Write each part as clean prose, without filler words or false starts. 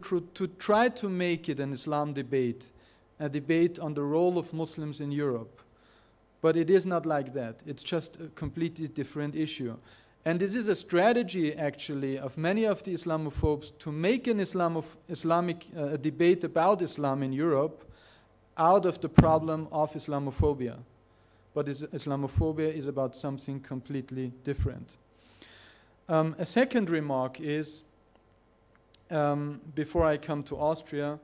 to try to make it an Islam debate, a debate on the role of Muslims in Europe. But it is not like that. It's just a completely different issue. And this is a strategy, actually, of many of the Islamophobes to make an Islamic debate about Islam in Europe out of the problem of Islamophobia. But Islamophobia is about something completely different. A second remark is, before I come to Austria,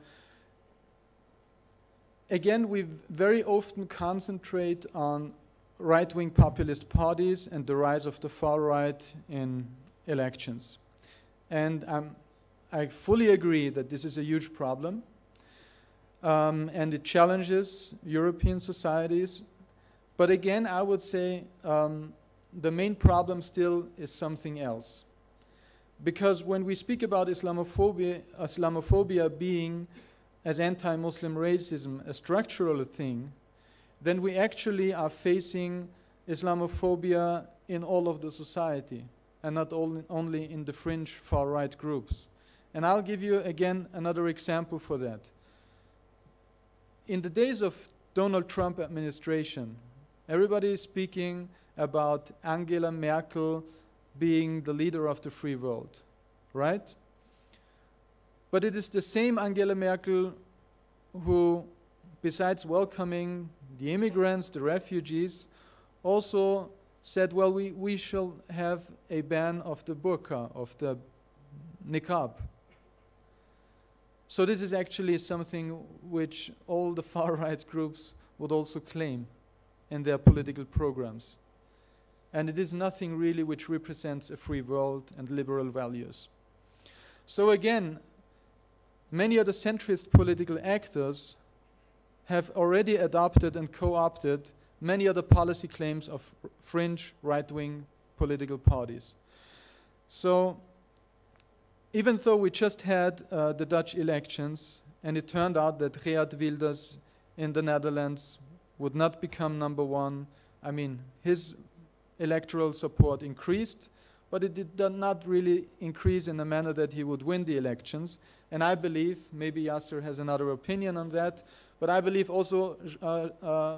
again, we very often concentrate on right-wing populist parties and the rise of the far right in elections. And I fully agree that this is a huge problem, and it challenges European societies. But again, I would say the main problem still is something else. Because when we speak about Islamophobia being, as anti-Muslim racism, a structural thing, then we actually are facing Islamophobia in all of the society, and not only in the fringe far-right groups. And I'll give you, again, another example for that. In the days of Donald Trump administration, everybody is speaking about Angela Merkel being the leader of the free world, right? But it is the same Angela Merkel who, besides welcoming the immigrants, the refugees, also said, well, we shall have a ban of the burqa, of the niqab. So this is actually something which all the far-right groups would also claim in their political programs. And it is nothing really which represents a free world and liberal values. So again, many of the centrist political actors have already adopted and co-opted many of the policy claims of fringe right-wing political parties. So even though we just had the Dutch elections, and it turned out that Geert Wilders in the Netherlands would not become #1, I mean, his electoral support increased, but it did not really increase in a manner that he would win the elections. And I believe, maybe Yasser has another opinion on that, but I believe also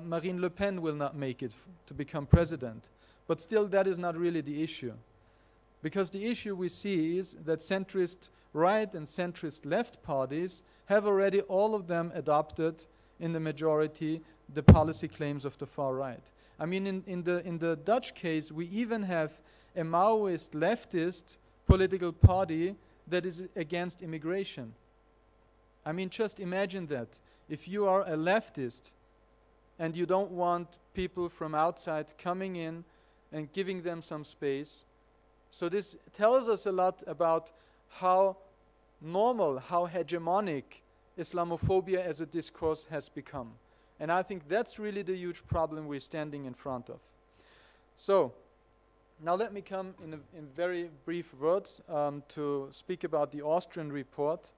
Marine Le Pen will not make it to become president. But still, that is not really the issue. Because the issue we see is that centrist right and centrist left parties have already, all of them, adopted in the majority the policy claims of the far right. I mean, in the Dutch case, we even have a Maoist leftist political party that is against immigration. I mean, just imagine that. If you are a leftist and you don't want people from outside coming in and giving them some space, so this tells us a lot about how normal, how hegemonic Islamophobia as a discourse has become. And I think that's really the huge problem we're standing in front of. So, now let me come in very brief words to speak about the Austrian report.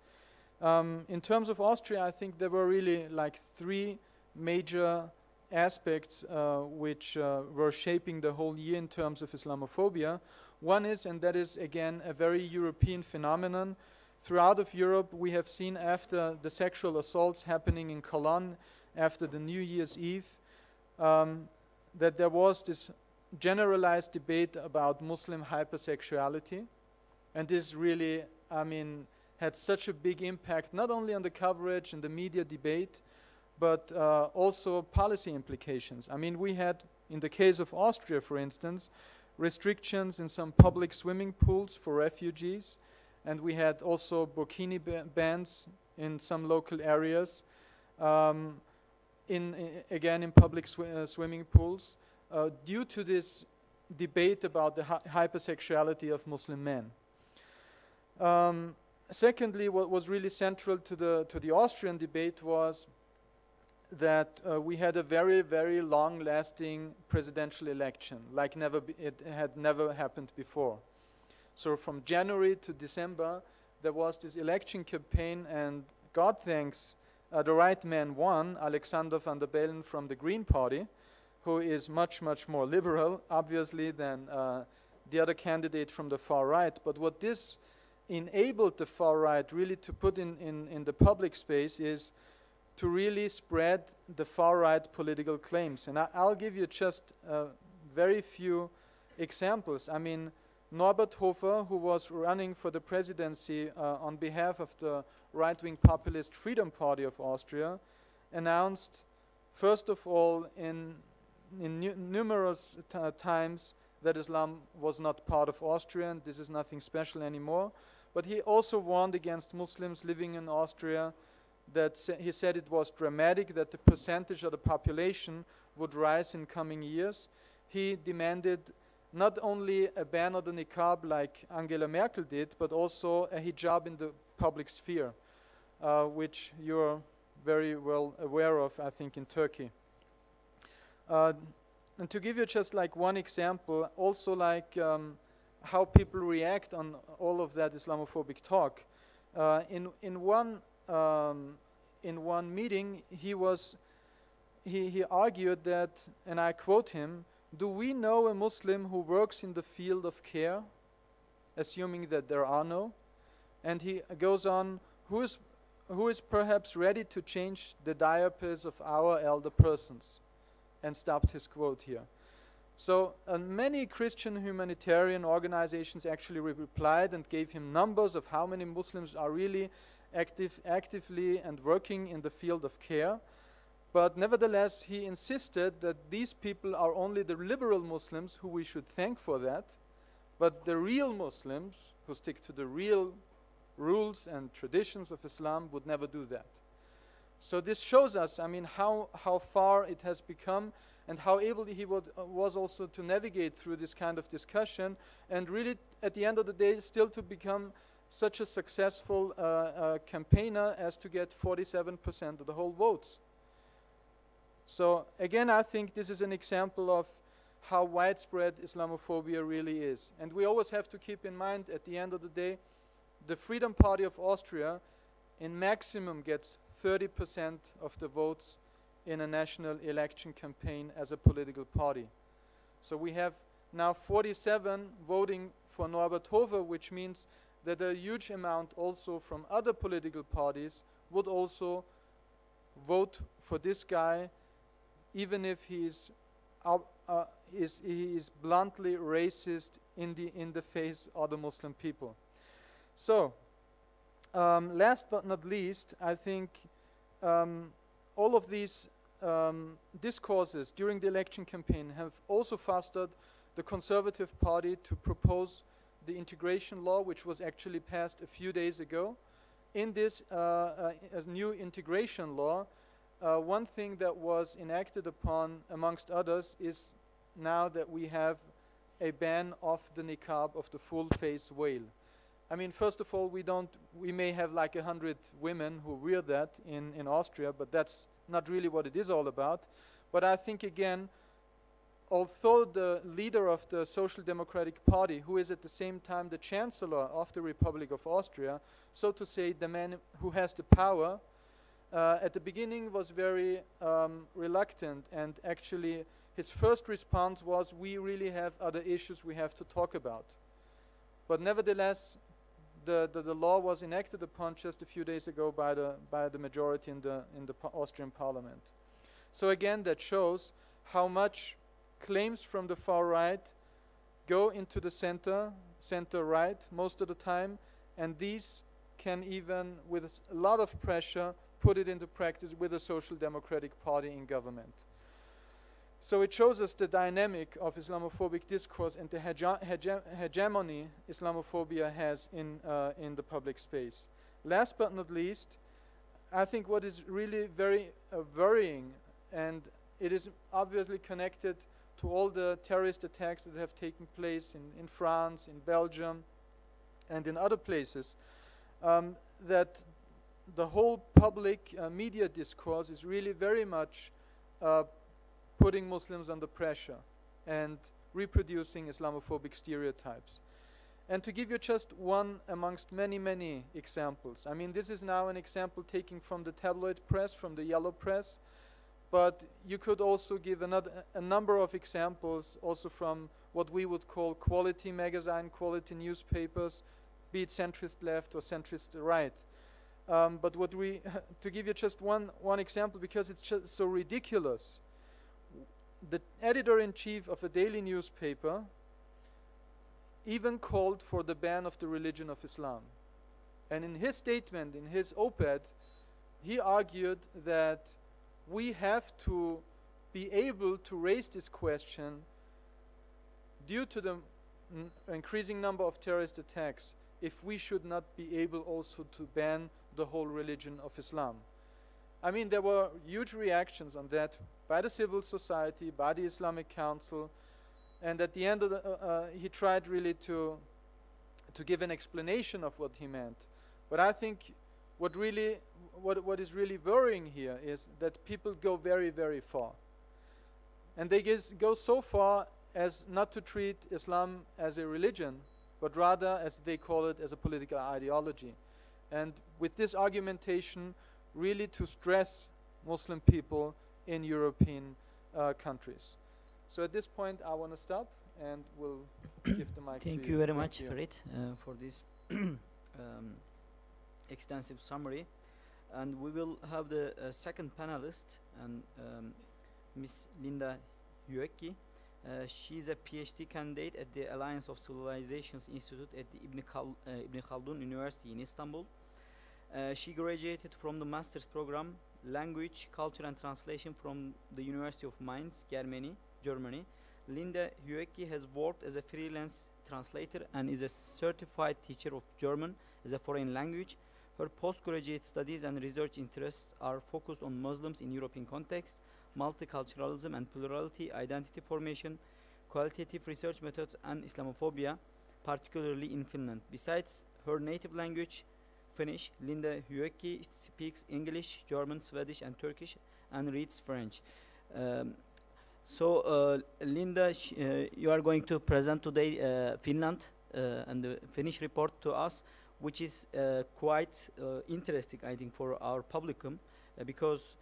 In terms of Austria, I think there were really like 3 major aspects which were shaping the whole year in terms of Islamophobia. One is, and that is again a very European phenomenon, throughout of Europe we have seen, after the sexual assaults happening in Cologne after the New Year's Eve, that there was this generalized debate about Muslim hypersexuality. And this really, I mean, had such a big impact, not only on the coverage and the media debate, but also policy implications. I mean, we had, in the case of Austria, for instance, restrictions in some public swimming pools for refugees, and we had also burkini bans in some local areas, again in public swimming pools, due to this debate about the hypersexuality of Muslim men. Secondly, what was really central to the Austrian debate was that we had a very, very long-lasting presidential election, like it had never happened before. So from January to December, there was this election campaign, and God thanks, the right man won, Alexander van der Bellen from the Green Party, who is much, much more liberal, obviously, than the other candidate from the far right. But what this enabled the far right really to put in the public space is to really spread the far right political claims. And I'll give you just very few examples. I mean, Norbert Hofer, who was running for the presidency on behalf of the right-wing populist Freedom Party of Austria, announced, first of all, in numerous times that Islam was not part of Austria, and this is nothing special anymore. But he also warned against Muslims living in Austria, that he said it was dramatic that the percentage of the population would rise in coming years. He demanded not only a ban on the niqab like Angela Merkel did, but also a hijab in the public sphere, which you're very well aware of, I think, in Turkey. And to give you just like one example, also like how people react on all of that Islamophobic talk. In one meeting, he argued that, and I quote him, "Do we know a Muslim who works in the field of care?" Assuming that there are no. And he goes on, who is perhaps ready to change the diapers of our elder persons? And stopped his quote here. So many Christian humanitarian organizations actually replied and gave him numbers of how many Muslims are really actively and working in the field of care. But nevertheless, he insisted that these people are only the liberal Muslims who we should thank for that, but the real Muslims who stick to the real rules and traditions of Islam would never do that. So this shows us, I mean, how far it has become and how able he was also to navigate through this kind of discussion and really, at the end of the day, still to become such a successful campaigner as to get 47% of the whole votes. So again, I think this is an example of how widespread Islamophobia really is. And we always have to keep in mind, at the end of the day, the Freedom Party of Austria in maximum gets 30% of the votes in a national election campaign as a political party. So we have now 47 voting for Norbert Hofer, which means that a huge amount also from other political parties would also vote for this guy, even if he is bluntly racist in the face of the Muslim people. So, last but not least, I think all of these discourses during the election campaign have also fostered the Conservative Party to propose the integration law, which was actually passed a few days ago. In this as new integration law, one thing that was enacted upon, amongst others, is now that we have a ban of the niqab, of the full face veil. I mean, first of all, we may have like 100 women who wear that in Austria, but that's not really what it is all about. But I think, again, although the leader of the Social Democratic Party, who is at the same time the Chancellor of the Republic of Austria, so to say, the man who has the power, at the beginning was very reluctant, and actually his first response was, we really have other issues we have to talk about. But nevertheless, the law was enacted upon just a few days ago by the majority in the Austrian parliament. So again, that shows how much claims from the far right go into the center right most of the time, and these can even, with a lot of pressure, put it into practice with the Social Democratic Party in government. So it shows us the dynamic of Islamophobic discourse and the hegemony Islamophobia has in the public space. Last but not least, I think what is really very worrying, and it is obviously connected to all the terrorist attacks that have taken place in France, in Belgium, and in other places, that the whole public media discourse is really very much putting Muslims under pressure and reproducing Islamophobic stereotypes. And to give you just one amongst many, many examples, I mean, this is now an example taken from the tabloid press, from the yellow press, but you could also give a number of examples also from what we would call quality magazine, quality newspapers, be it centrist left or centrist right. But what we, to give you just one example, because it's just so ridiculous, the editor-in-chief of a daily newspaper even called for the ban of the religion of Islam. And in his statement, in his op-ed, he argued that we have to be able to raise this question due to the increasing number of terrorist attacks, if we should not be able also to ban the whole religion of Islam. I mean, there were huge reactions on that by the civil society, by the Islamic Council, and at the end of the, he tried really to give an explanation of what he meant. But I think what is really worrying here is that people go very, very far. And they go so far as not to treat Islam as a religion, but rather, as they call it, as a political ideology. And with this argumentation, really to stress Muslim people in European countries. So at this point, I want to stop and we'll give the mic to you. Thank you very much, Farid, for this extensive summary. And we will have the second panelist, and Miss Linda Hyökki. She's a PhD candidate at the Alliance of Civilizations Institute at the Ibn Khaldun University in Istanbul. She graduated from the master's program Language, Culture and Translation from the University of Mainz, Germany. Linda Hyökki has worked as a freelance translator and is a certified teacher of German as a foreign language. Her postgraduate studies and research interests are focused on Muslims in European context, multiculturalism and plurality, identity formation, qualitative research methods, and Islamophobia, particularly in Finland. Besides her native language, Finnish, Linda Hyökki speaks English, German, Swedish, and Turkish, and reads French. Linda, you are going to present today Finland and the Finnish report to us, which is quite interesting, I think, for our publicum, because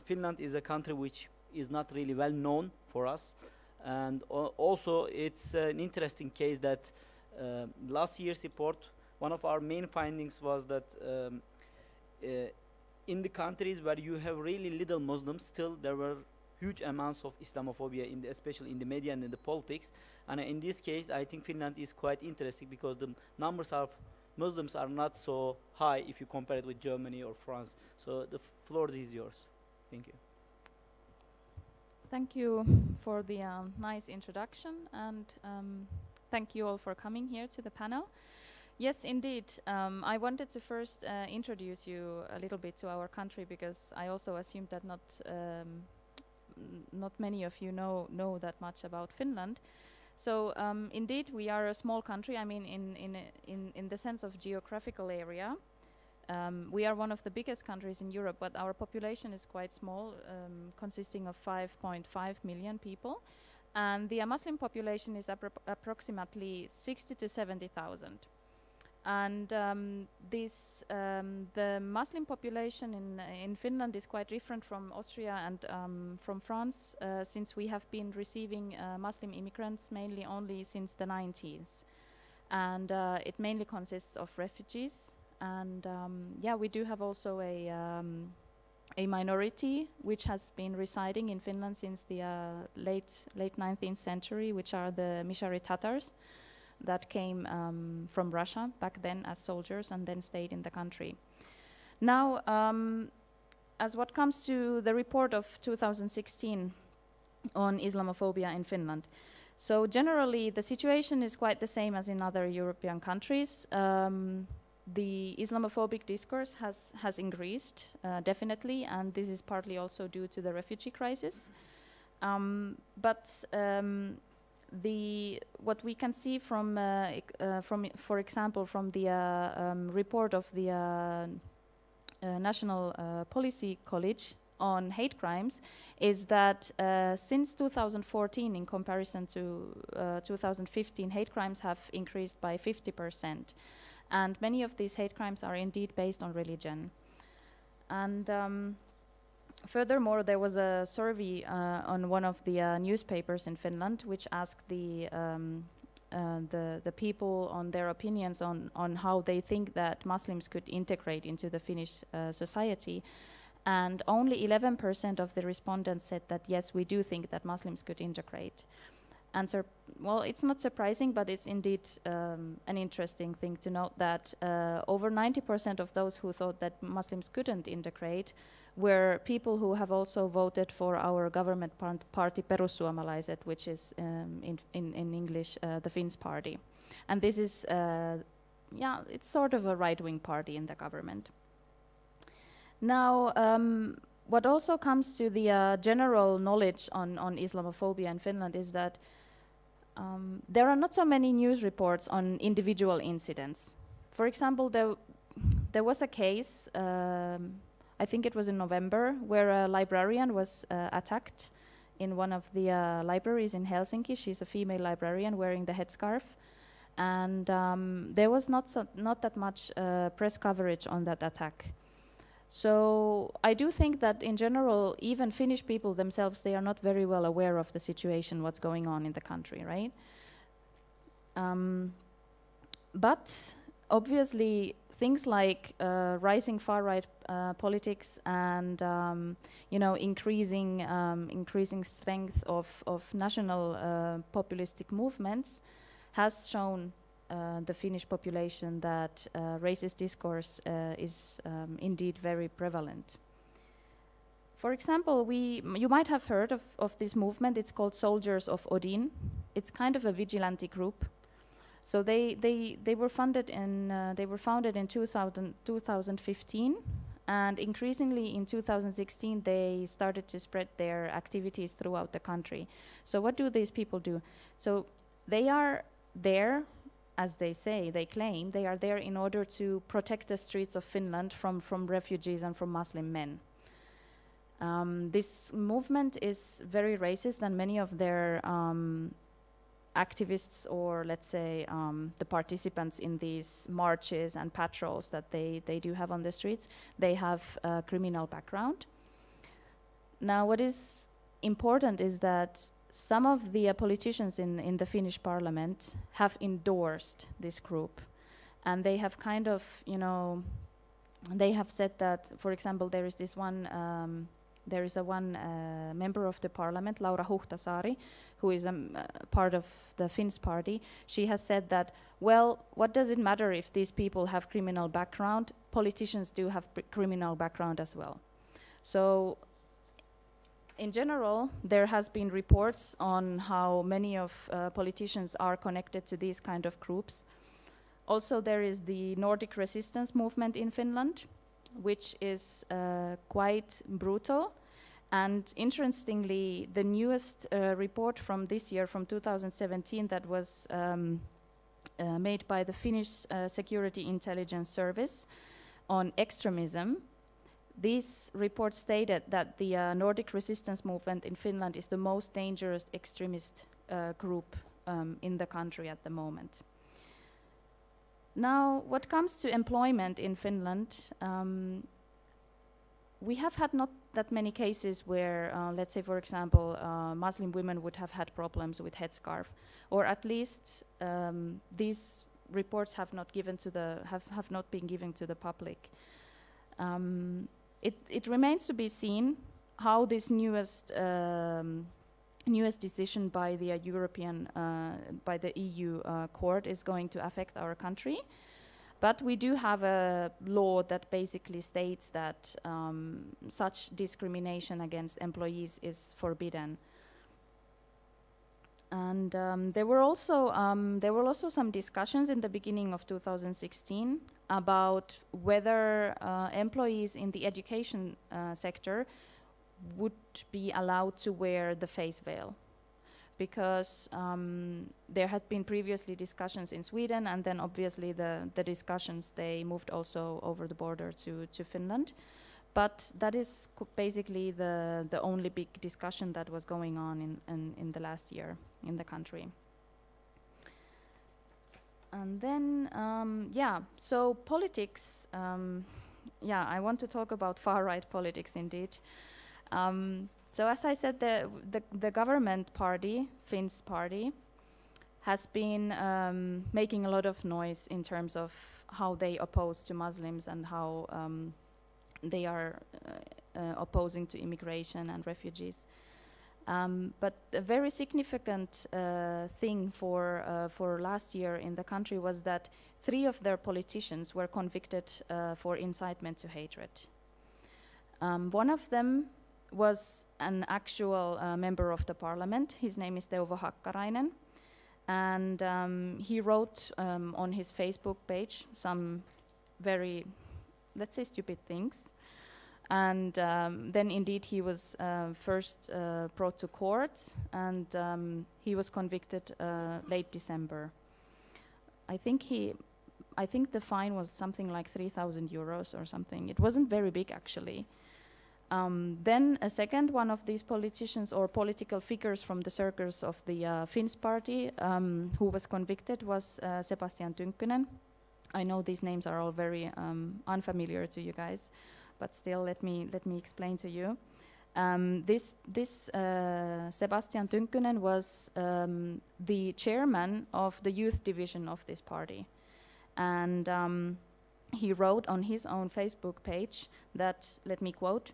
Finland is a country which is not really well known for us, and also it's an interesting case that last year's report, one of our main findings was that in the countries where you have really little Muslims, still there were huge amounts of Islamophobia, especially in the media and in the politics. And in this case, I think Finland is quite interesting because the numbers of Muslims are not so high if you compare it with Germany or France. So the floor is yours. Thank you. Thank you for the nice introduction, and thank you all for coming here to the panel. Yes, indeed. I wanted to first introduce you a little bit to our country, because I also assumed that not many of you know that much about Finland. So indeed, we are a small country. I mean, in the sense of geographical area, we are one of the biggest countries in Europe, but our population is quite small, consisting of 5.5 million people, and the Muslim population is approximately 60 to 70,000. And the Muslim population in Finland is quite different from Austria and from France, since we have been receiving Muslim immigrants mainly only since the 90s. And it mainly consists of refugees. And yeah, we do have also a minority which has been residing in Finland since the late 19th century, which are the Mishari Tatars, that came from Russia back then as soldiers and then stayed in the country. Now, as what comes to the report of 2016 on Islamophobia in Finland. So generally, the situation is quite the same as in other European countries. The Islamophobic discourse has increased, definitely, and this is partly also due to the refugee crisis. What we can see from for example, from the report of the National Policy College on hate crimes, is that since 2014, in comparison to 2015, hate crimes have increased by 50%, and many of these hate crimes are indeed based on religion. And furthermore, there was a survey on one of the newspapers in Finland, which asked the the people on their opinions on how they think that Muslims could integrate into the Finnish society. And only 11% of the respondents said that, yes, we do think that Muslims could integrate. And well, it's not surprising, but it's indeed an interesting thing to note that over 90% of those who thought that Muslims couldn't integrate were people who have also voted for our government party Perussuomalaiset, which is in English the Finns party. And this is, yeah, it's sort of a right-wing party in the government. Now, what also comes to the general knowledge on Islamophobia in Finland is that there are not so many news reports on individual incidents. For example, there was a case, I think it was in November, where a librarian was attacked in one of the libraries in Helsinki. She's a female librarian wearing the headscarf. And there was not that much press coverage on that attack. So I do think that in general, even Finnish people themselves, they are not very well aware of the situation, what's going on in the country, right? But obviously, things like rising far-right politics and increasing strength of national populistic movements has shown the Finnish population that racist discourse is indeed very prevalent. For example, you might have heard of this movement. It's called Soldiers of Odin. It's kind of a vigilante group. So they were founded in 2015, and increasingly in 2016 they started to spread their activities throughout the country. So what do these people do? So they are there, as they claim, they are there in order to protect the streets of Finland from refugees and from Muslim men. This movement is very racist, and many of their activists, or let's say the participants in these marches and patrols that they do have on the streets, they have a criminal background. Now, what is important is that some of the politicians in the Finnish parliament have endorsed this group, and they have kind of, they have said that, for example, there is one member of the parliament, Laura Huhtasaari, who is part of the Finns party. She has said that, well, what does it matter if these people have criminal background? Politicians do have criminal background as well. So, in general, there has been reports on how many of politicians are connected to these kind of groups. Also, there is the Nordic resistance movement in Finland, which is quite brutal. And interestingly, the newest report from this year, from 2017, that was made by the Finnish Security Intelligence Service on extremism, this report stated that the Nordic resistance movement in Finland is the most dangerous extremist group in the country at the moment. Now, what comes to employment in Finland, we have had not that many cases where, let's say, for example, Muslim women would have had problems with headscarf, or at least these reports have not been given to the public. It remains to be seen how this newest decision by the by the EU court is going to affect our country. But we do have a law that basically states that such discrimination against employees is forbidden. And there were also some discussions in the beginning of 2016 about whether employees in the education sector would be allowed to wear the face veil, because there had been previously discussions in Sweden, and then obviously the discussions, they moved also over the border to Finland. But that is basically the only big discussion that was going on in the last year in the country. And then, so politics, I want to talk about far-right politics indeed. So as I said, the government party, Finns party, has been making a lot of noise in terms of how they oppose to Muslims and how they are opposing to immigration and refugees. But a very significant thing for last year in the country was that 3 of their politicians were convicted for incitement to hatred. One of them was an actual member of the parliament. His name is Teuvo Hakkarainen. And he wrote on his Facebook page some very, let's say, stupid things. And then indeed he was first brought to court, and he was convicted late December. I think the fine was something like 3,000 euros or something. It wasn't very big, actually. Then a second one of these politicians or political figures from the circles of the Finns party who was convicted was Sebastian Tynkkynen. I know these names are all very unfamiliar to you guys, but still let me explain to you. This Sebastian Tynkkynen was the chairman of the youth division of this party. And he wrote on his own Facebook page that, let me quote,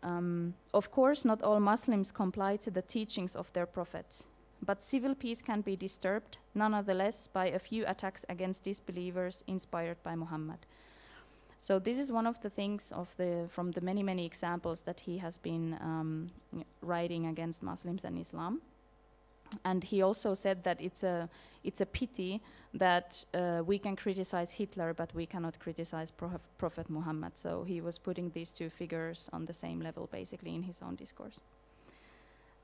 of course not all Muslims comply to the teachings of their prophet, but civil peace can be disturbed nonetheless by a few attacks against disbelievers inspired by Muhammad. So this is one of the things from the many examples that he has been writing against Muslims and Islam. And he also said that it's a pity that we can criticize Hitler, but we cannot criticize Prophet Muhammad. So he was putting these 2 figures on the same level, basically, in his own discourse.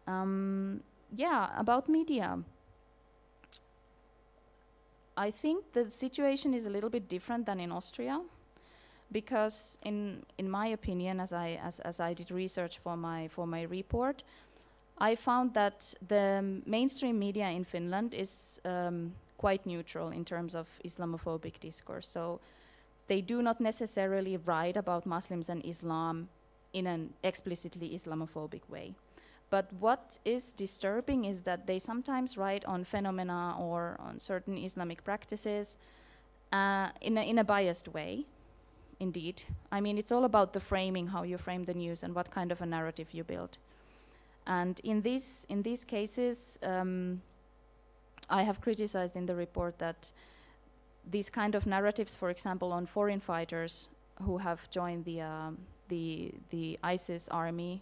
Yeah, about media. I think the situation is a little bit different than in Austria, because in my opinion, as I did research for my report, I found that the mainstream media in Finland is quite neutral in terms of Islamophobic discourse. So they do not necessarily write about Muslims and Islam in an explicitly Islamophobic way. But what is disturbing is that they sometimes write on phenomena or on certain Islamic practices in a biased way, indeed. I mean, it's all about the framing, how you frame the news and what kind of a narrative you build. And in these cases, I have criticized in the report that these kind of narratives, for example, on foreign fighters who have joined the ISIS army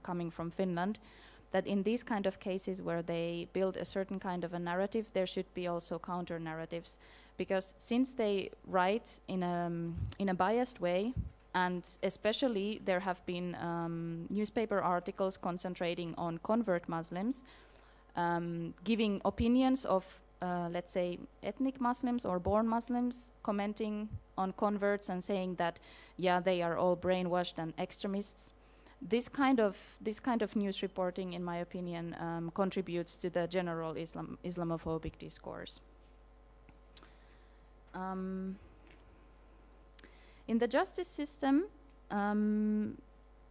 coming from Finland, that in these kind of cases where they build a certain kind of a narrative, there should be also counter narratives, because since they write in a biased way. And especially there have been newspaper articles concentrating on convert Muslims, giving opinions of, let's say, ethnic Muslims or born Muslims, commenting on converts and saying that, yeah, they are all brainwashed and extremists. This kind of news reporting, in my opinion, contributes to the general Islamophobic discourse. In the justice system,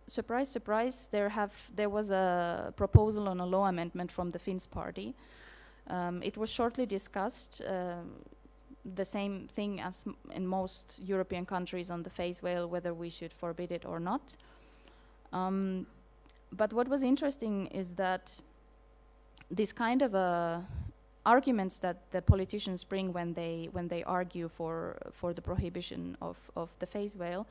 surprise, surprise, there was a proposal on a law amendment from the Finns party. It was shortly discussed, the same thing as in most European countries on the face value, whether we should forbid it or not. But what was interesting is that this kind of arguments that the politicians bring when they argue for the prohibition of the face veil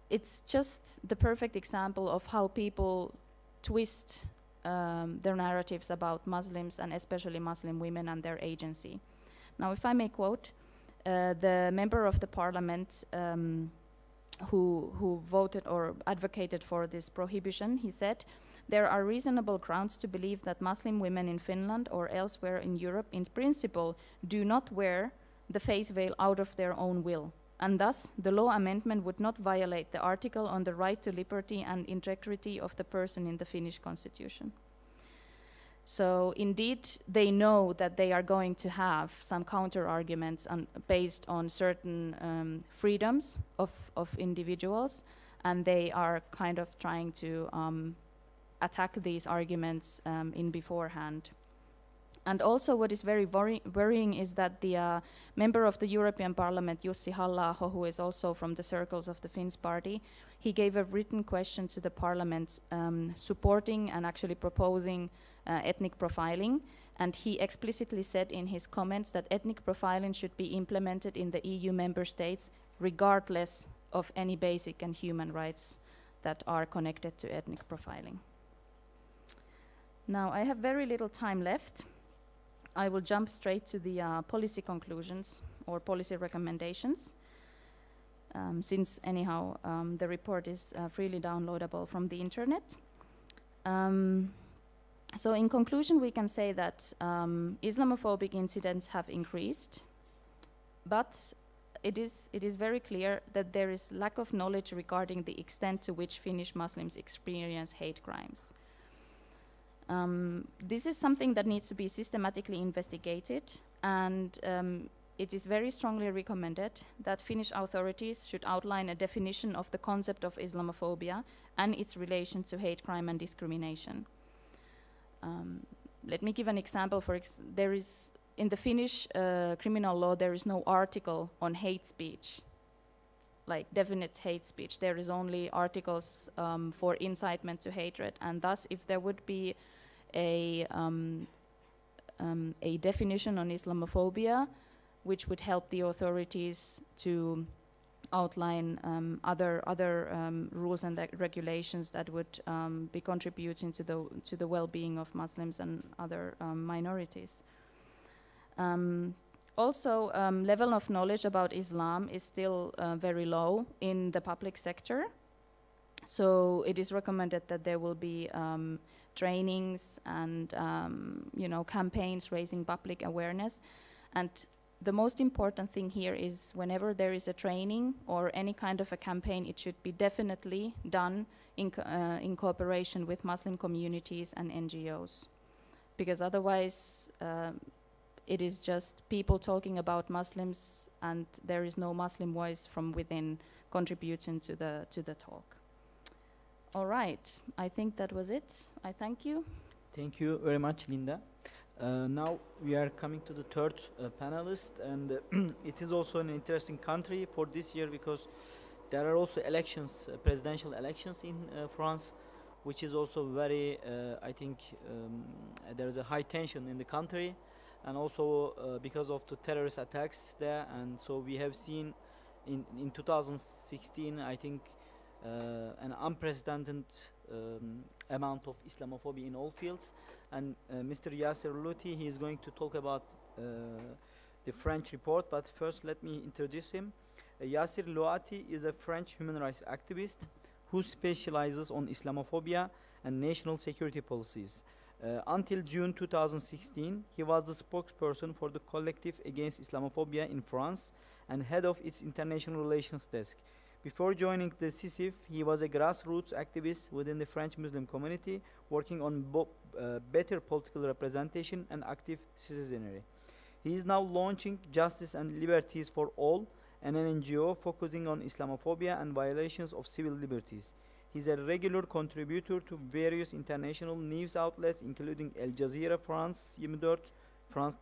it's just the perfect example of how people twist their narratives about Muslims and especially Muslim women and their agency. Now, if I may quote the member of the parliament who voted or advocated for this prohibition, he said, "There are reasonable grounds to believe that Muslim women in Finland or elsewhere in Europe in principle do not wear the face veil out of their own will, and thus the law amendment would not violate the article on the right to liberty and integrity of the person in the Finnish constitution." So indeed, they know that they are going to have some counter arguments based on certain freedoms of individuals, and they are kind of trying to attack these arguments in beforehand. And also what is very worrying is that the member of the European Parliament, Jussi Halla-aho, who is also from the circles of the Finns party, he gave a written question to the parliament supporting and actually proposing ethnic profiling. And he explicitly said in his comments that ethnic profiling should be implemented in the EU member states regardless of any basic and human rights that are connected to ethnic profiling. Now, I have very little time left. I will jump straight to the policy conclusions or policy recommendations, since anyhow the report is freely downloadable from the internet. So in conclusion, we can say that Islamophobic incidents have increased, but it is very clear that there is lack of knowledge regarding the extent to which Finnish Muslims experience hate crimes. This is something that needs to be systematically investigated, and it is very strongly recommended that Finnish authorities should outline a definition of the concept of Islamophobia and its relation to hate crime and discrimination. Let me give an example. There is, in the Finnish criminal law, there is no article on hate speech, like definite hate speech. There is only articles for incitement to hatred, and thus if there would be a definition on Islamophobia, which would help the authorities to outline other rules and regulations that would be contributing to the well-being of Muslims and other minorities. Also, level of knowledge about Islam is still very low in the public sector. So it is recommended that there will be trainings and campaigns raising public awareness. And the most important thing here is whenever there is a training or any kind of a campaign, it should be definitely done in cooperation with Muslim communities and NGOs. Because otherwise, it is just people talking about Muslims and there is no Muslim voice from within contributing to the talk. All right, I think that was it. I thank you. Thank you very much, Linda. Now we are coming to the third panelist, and it is also an interesting country for this year because there are also elections, presidential elections in France, which is also very, I think, there is a high tension in the country, and also because of the terrorist attacks there, and so we have seen in 2016, I think, an unprecedented amount of Islamophobia in all fields. And Mr. Yasser Louati, he is going to talk about the French report, but first let me introduce him. Yasser Louati is a French human rights activist who specializes on Islamophobia and national security policies. Until June 2016, he was the spokesperson for the Collective Against Islamophobia in France and head of its international relations desk. Before joining the CICIF, he was a grassroots activist within the French Muslim community, working on better political representation and active citizenry. He is now launching Justice and Liberties for All, an NGO focusing on Islamophobia and violations of civil liberties. He is a regular contributor to various international news outlets, including Al Jazeera France 24, France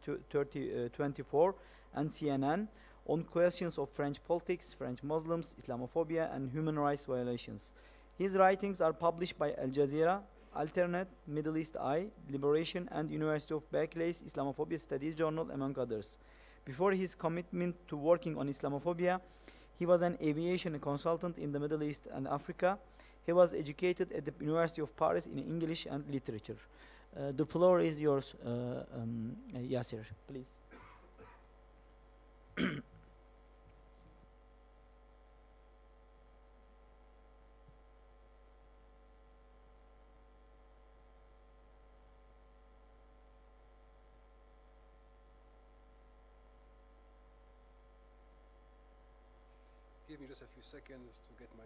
24, and CNN, on questions of French politics, French Muslims, Islamophobia, and human rights violations. His writings are published by Al Jazeera, Alternate, Middle East Eye, Liberation, and University of Berkeley's Islamophobia Studies Journal, among others. Before his commitment to working on Islamophobia, he was an aviation consultant in the Middle East and Africa. He was educated at the University of Paris in English and literature. The floor is yours, Yasser, please. Give me just a few seconds to get my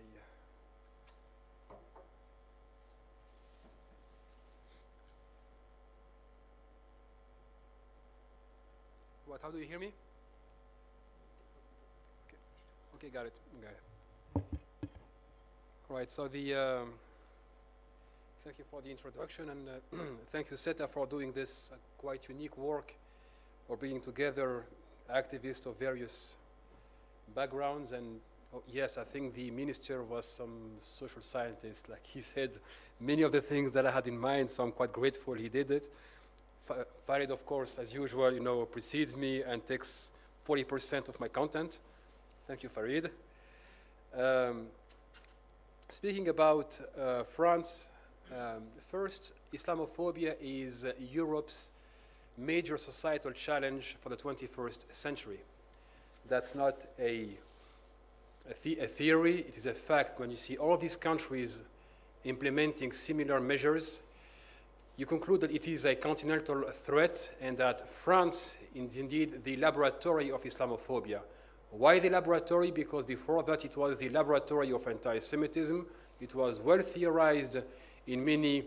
What, how do you hear me? Okay, got it. All right, so the Thank you for the introduction, and thank you, SETA, for doing this quite unique work, or bringing together activists of various backgrounds. And oh, yes, I think the minister was some social scientist. Like he said many of the things that I had in mind, so I'm quite grateful he did it. Farid, of course, as usual, you know, precedes me and takes 40% of my content. Thank you, Farid. Speaking about France, first, Islamophobia is Europe's major societal challenge for the 21st century. That's not a theory, it is a fact. When you see all these countries implementing similar measures, you conclude that it is a continental threat and that France is indeed the laboratory of Islamophobia. Why the laboratory? Because before that it was the laboratory of anti-Semitism. It was well theorized in many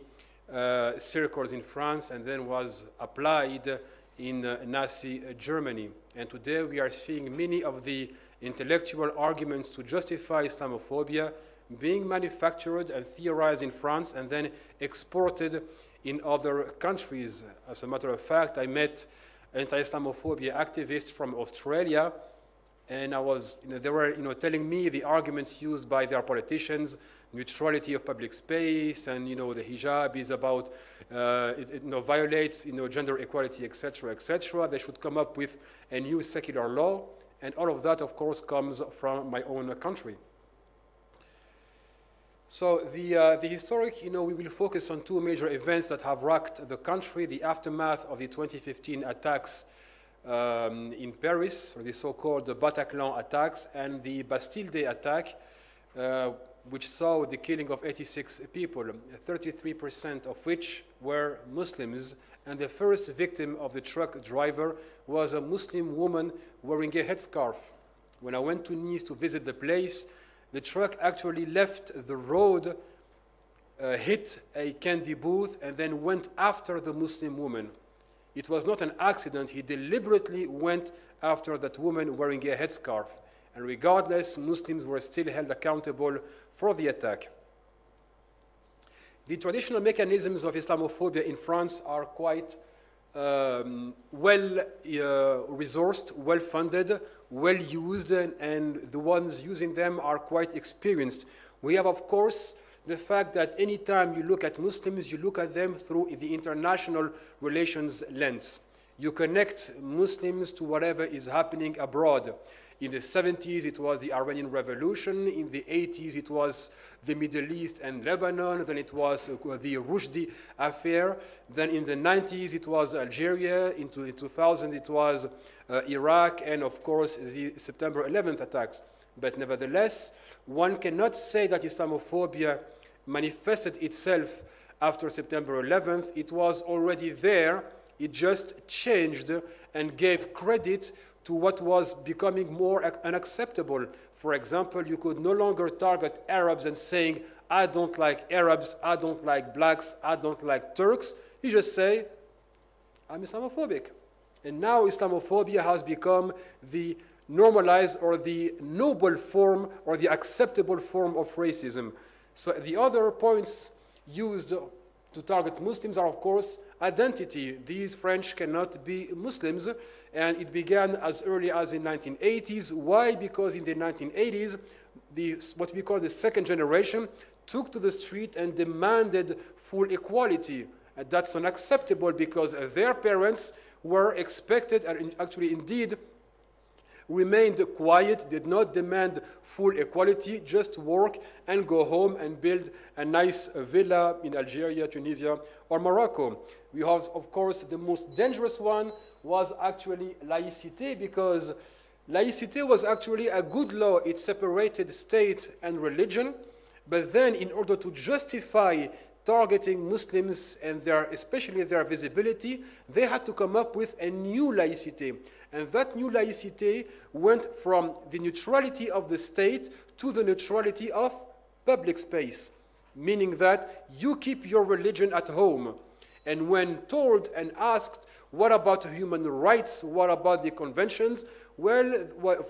circles in France and then was applied in Nazi Germany. And today we are seeing many of the intellectual arguments to justify Islamophobia being manufactured and theorized in France and then exported in other countries. As a matter of fact, I met anti-Islamophobia activists from Australia, and they were telling me the arguments used by their politicians, neutrality of public space, and the hijab is about it violates gender equality, etc., etc. They should come up with a new secular law, and all of that, of course, comes from my own country. So the historic, we will focus on two major events that have rocked the country: the aftermath of the 2015 attacks in Paris, or the so-called Bataclan attacks, and the Bastille Day attack, which saw the killing of 86 people, 33% of which were Muslims, and the first victim of the truck driver was a Muslim woman wearing a headscarf. When I went to Nice to visit the place, the truck actually left the road, hit a candy booth, and then went after the Muslim woman. It was not an accident. He deliberately went after that woman wearing a headscarf. And regardless, Muslims were still held accountable for the attack. The traditional mechanisms of Islamophobia in France are quite well resourced, well funded, well used, and the ones using them are quite experienced. We have, of course, the fact that any time you look at Muslims, you look at them through the international relations lens. You connect Muslims to whatever is happening abroad. In the 70s, it was the Iranian Revolution. In the 80s, it was the Middle East and Lebanon. Then it was the Rushdie affair. Then in the 90s, it was Algeria. In the 2000s, it was Iraq. And of course, the September 11th attacks. But nevertheless, one cannot say that Islamophobia manifested itself after September 11th. It was already there. It just changed and gave credit to what was becoming more unacceptable. For example, you could no longer target Arabs and saying, I don't like Arabs, I don't like blacks, I don't like Turks. You just say, I'm Islamophobic. And now Islamophobia has become the normalized or the noble form or the acceptable form of racism. So the other points used to target Muslims are, of course, identity. These French cannot be Muslims, and it began as early as the 1980s. Why? Because in the 1980s, what we call the second generation took to the street and demanded full equality. And that's unacceptable because their parents were expected, and actually indeed remained quiet, did not demand full equality, just work and go home and build a nice villa in Algeria, Tunisia, or Morocco. We have, of course, the most dangerous one was actually laïcité, because laïcité was actually a good law. It separated state and religion, but then in order to justify targeting Muslims and especially their visibility, they had to come up with a new laïcité. And that new laïcité went from the neutrality of the state to the neutrality of public space, meaning that you keep your religion at home. And when told and asked, what about human rights, what about the conventions? Well,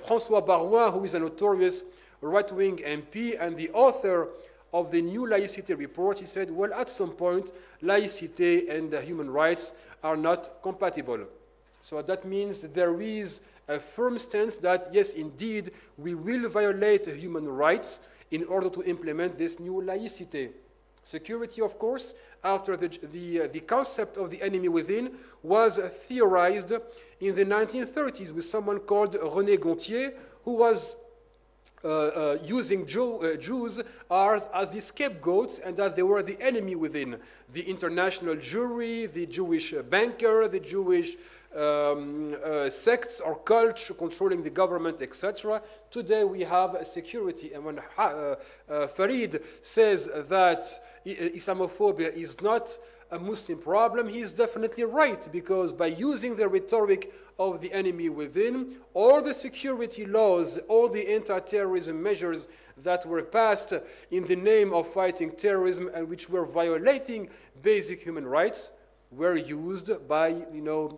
François Barouin, who is a notorious right-wing MP and the author of the new laicity report, he said, well, at some point, laicity and human rights are not compatible. So that means that there is a firm stance that, yes, indeed, we will violate human rights in order to implement this new laicity. Security, of course, after the concept of the enemy within was theorized in the 1930s with someone called René Gontier, who was using Jews as the scapegoats and that they were the enemy within. The international jury, the Jewish banker, the Jewish sects or cults controlling the government, etc. Today we have security, and when Farid says that Islamophobia is not a Muslim problem, he is definitely right, because by using the rhetoric of the enemy within, all the security laws, all the anti-terrorism measures that were passed in the name of fighting terrorism and which were violating basic human rights were used by,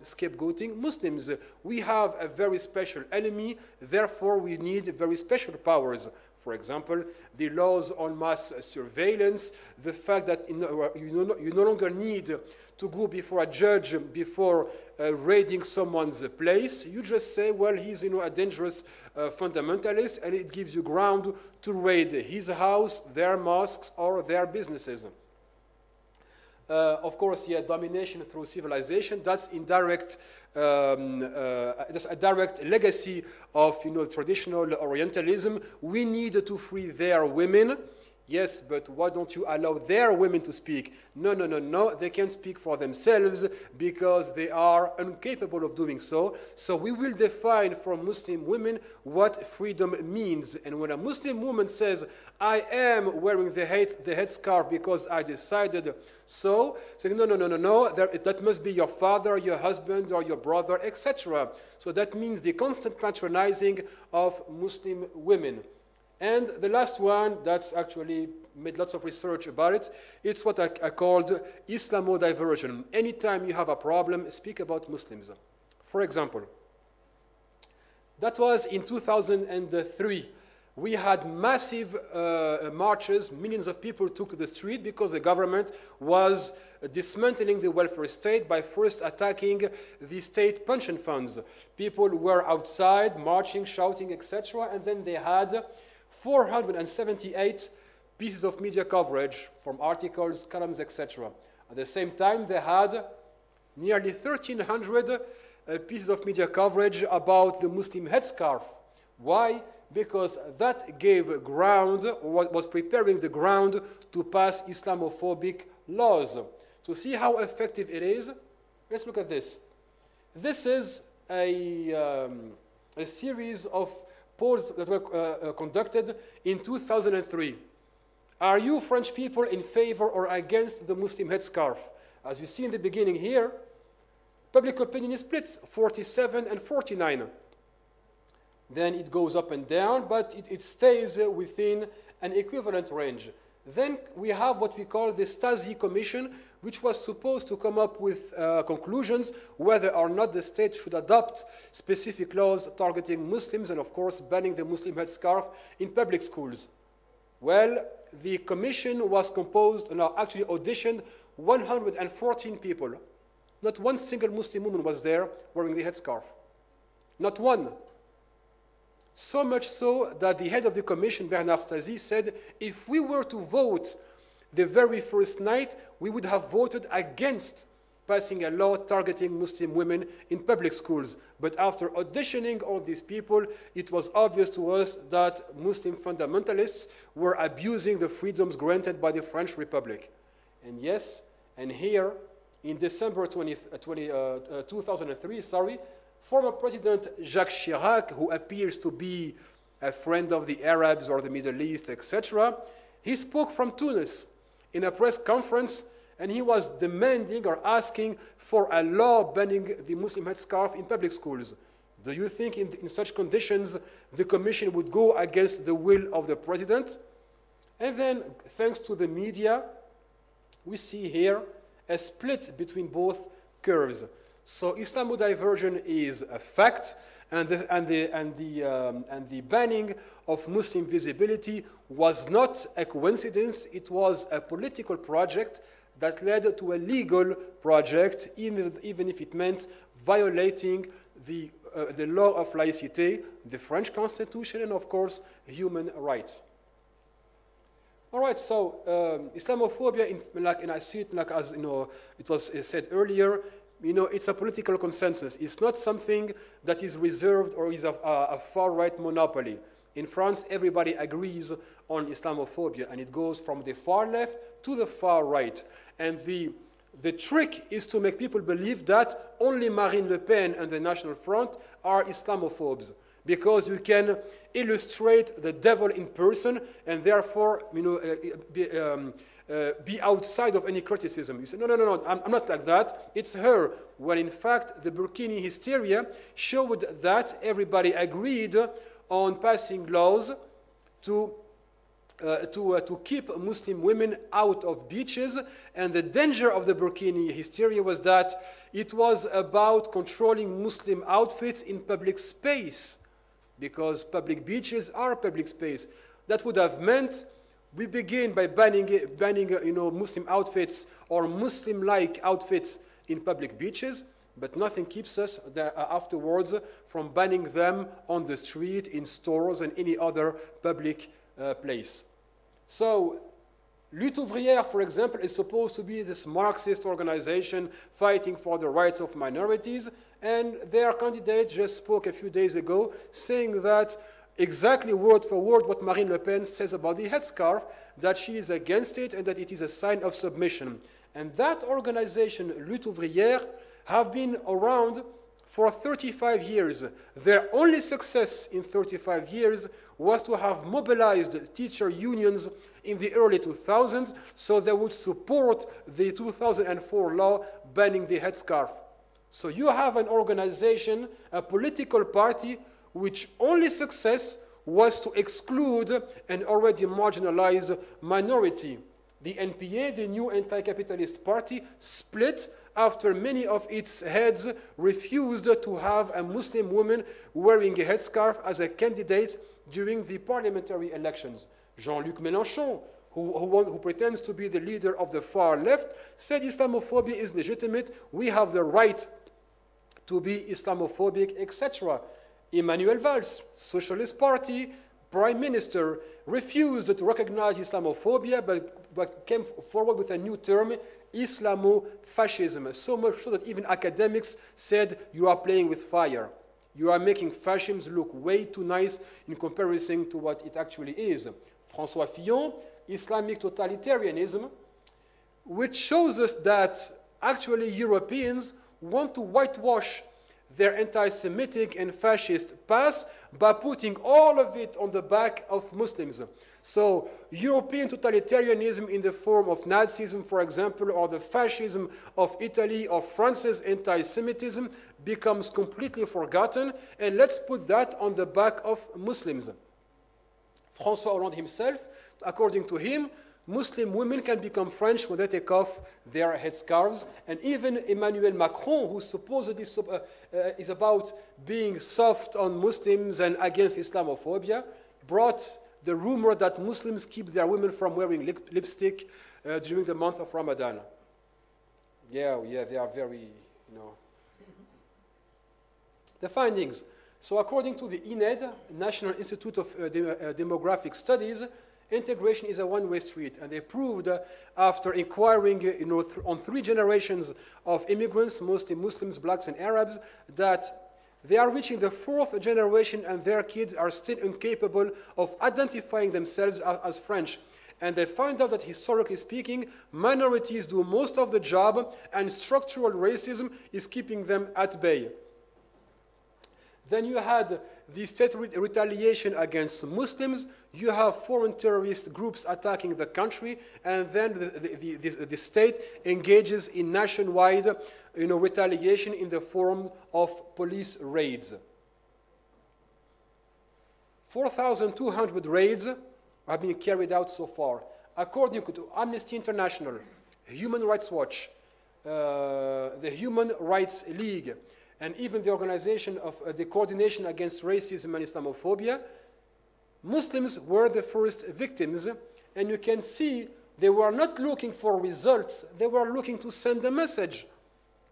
scapegoating Muslims. We have a very special enemy, therefore we need very special powers. For example, the laws on mass surveillance, the fact that you no longer need to go before a judge before raiding someone's place. You just say, well, he's a dangerous fundamentalist, and it gives you ground to raid his house, their mosques, or their businesses. Of course, domination through civilization, that's indirect, that's a direct legacy of traditional Orientalism. We need to free their women. Yes, but why don't you allow their women to speak? No, no, no, no, they can't speak for themselves because they are incapable of doing so. So we will define for Muslim women what freedom means. And when a Muslim woman says, I am wearing the headscarf because I decided so, saying, no, no, no, no, no, that must be your father, your husband, or your brother, etc. So that means the constant patronizing of Muslim women. And the last one, that's actually made lots of research about it, it's what I called Islamodiversion. Anytime you have a problem, speak about Muslims. For example, that was in 2003. We had massive marches, millions of people took to the street because the government was dismantling the welfare state by first attacking the state pension funds. People were outside, marching, shouting, etc., and then they had 478 pieces of media coverage from articles, columns, etc. At the same time, they had nearly 1,300 pieces of media coverage about the Muslim headscarf. Why? Because that gave ground, or was preparing the ground to pass Islamophobic laws. To see how effective it is, let's look at this. This is a series of polls that were conducted in 2003. Are you French people in favor or against the Muslim headscarf? As you see in the beginning here, public opinion is split, 47 and 49. Then it goes up and down, but it stays within an equivalent range. Then we have what we call the Stasi Commission, which was supposed to come up with conclusions whether or not the state should adopt specific laws targeting Muslims and, of course, banning the Muslim headscarf in public schools. Well, the commission was composed, actually auditioned 114 people. Not one single Muslim woman was there wearing the headscarf. Not one. So much so that the head of the commission, Bernard Stasi, said, if we were to vote the very first night, we would have voted against passing a law targeting Muslim women in public schools. But after auditioning all these people, it was obvious to us that Muslim fundamentalists were abusing the freedoms granted by the French Republic. And yes, and here, in December 2003, former President Jacques Chirac, who appears to be a friend of the Arabs or the Middle East, etc., he spoke from Tunis in a press conference, and he was demanding or asking for a law banning the Muslim headscarf in public schools. Do you think in such conditions the Commission would go against the will of the President? And then, thanks to the media, we see here a split between both curves. So Islamodiversion is a fact, And the banning of Muslim visibility was not a coincidence. It was a political project that led to a legal project, even if it meant violating the law of laïcité, the French Constitution, and of course, human rights. All right, so Islamophobia, and I see it like as, it was said earlier, it's a political consensus. It's not something that is reserved or is a far-right monopoly. In France, everybody agrees on Islamophobia, and it goes from the far left to the far right. And the trick is to make people believe that only Marine Le Pen and the National Front are Islamophobes, because you can illustrate the devil in person and therefore be outside of any criticism. You say, no, I'm not like that. It's her. When in fact, the Burkini hysteria showed that everybody agreed on passing laws to keep Muslim women out of beaches. And the danger of the Burkini hysteria was that it was about controlling Muslim outfits in public space, because public beaches are public space. That would have meant we begin by banning Muslim outfits or Muslim-like outfits in public beaches, but nothing keeps us afterwards from banning them on the street, in stores, and any other public place. So, Lutte Ouvrière, for example, is supposed to be this Marxist organization fighting for the rights of minorities, and their candidate just spoke a few days ago saying that exactly word for word what Marine Le Pen says about the headscarf, that she is against it and that it is a sign of submission. And that organization, Lutte Ouvrière, have been around for 35 years. Their only success in 35 years was to have mobilized teacher unions in the early 2000s so they would support the 2004 law banning the headscarf. So you have an organization, a political party, which only success was to exclude an already marginalized minority. The NPA, the new anti-capitalist party, split after many of its heads refused to have a Muslim woman wearing a headscarf as a candidate during the parliamentary elections. Jean-Luc Mélenchon, who pretends to be the leader of the far left, said Islamophobia is legitimate, we have the right to be Islamophobic, etc. Emmanuel Valls, Socialist Party, Prime Minister, refused to recognize Islamophobia, but came forward with a new term, Islamofascism, so much so that even academics said, you are playing with fire. You are making fascism look way too nice in comparison to what it actually is. François Fillon, Islamic totalitarianism, which shows us that actually Europeans want to whitewash their anti-Semitic and fascist past by putting all of it on the back of Muslims. So European totalitarianism in the form of Nazism, for example, or the fascism of Italy or France's anti-Semitism becomes completely forgotten, and let's put that on the back of Muslims. François Hollande himself, according to him, Muslim women can become French when they take off their headscarves. And even Emmanuel Macron, who supposedly is about being soft on Muslims and against Islamophobia, brought the rumor that Muslims keep their women from wearing lipstick during the month of Ramadan. Yeah, they are very, The findings. So according to the INED, National Institute of Demographic Studies, integration is a one-way street, and they proved after inquiring on 3 generations of immigrants, mostly Muslims, blacks, and Arabs, that they are reaching the 4th generation and their kids are still incapable of identifying themselves as French. And they find out that historically speaking, minorities do most of the job and structural racism is keeping them at bay. Then you had the state retaliation against Muslims, you have foreign terrorist groups attacking the country, and then the state engages in nationwide retaliation in the form of police raids. 4,200 raids have been carried out so far. According to Amnesty International, Human Rights Watch, the Human Rights League, and even the organization of the Coordination Against Racism and Islamophobia, Muslims were the first victims, and you can see they were not looking for results, they were looking to send a message.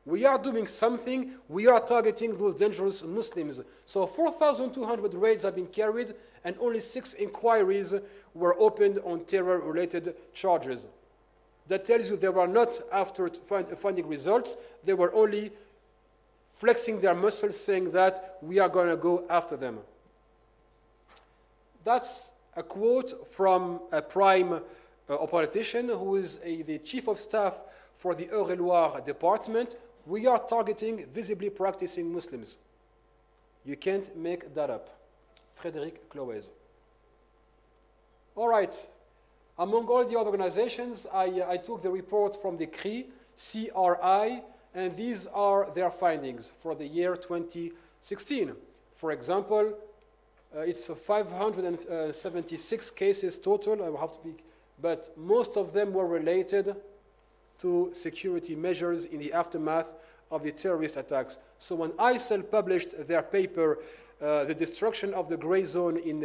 We are doing something, we are targeting those dangerous Muslims. So 4,200 raids have been carried, and only 6 inquiries were opened on terror-related charges. That tells you they were not after finding results, they were only flexing their muscles, saying that we are going to go after them. That's a quote from a prime politician who is the chief of staff for the Eure-et-Loire department. We are targeting visibly practicing Muslims. You can't make that up. Frédéric Cloez. All right. Among all the organizations, I took the report from the CRI, and these are their findings for the year 2016. For example, it's 576 cases total, I will have to be, but most of them were related to security measures in the aftermath of the terrorist attacks. So when ISIL published their paper, The Destruction of the Gray Zone in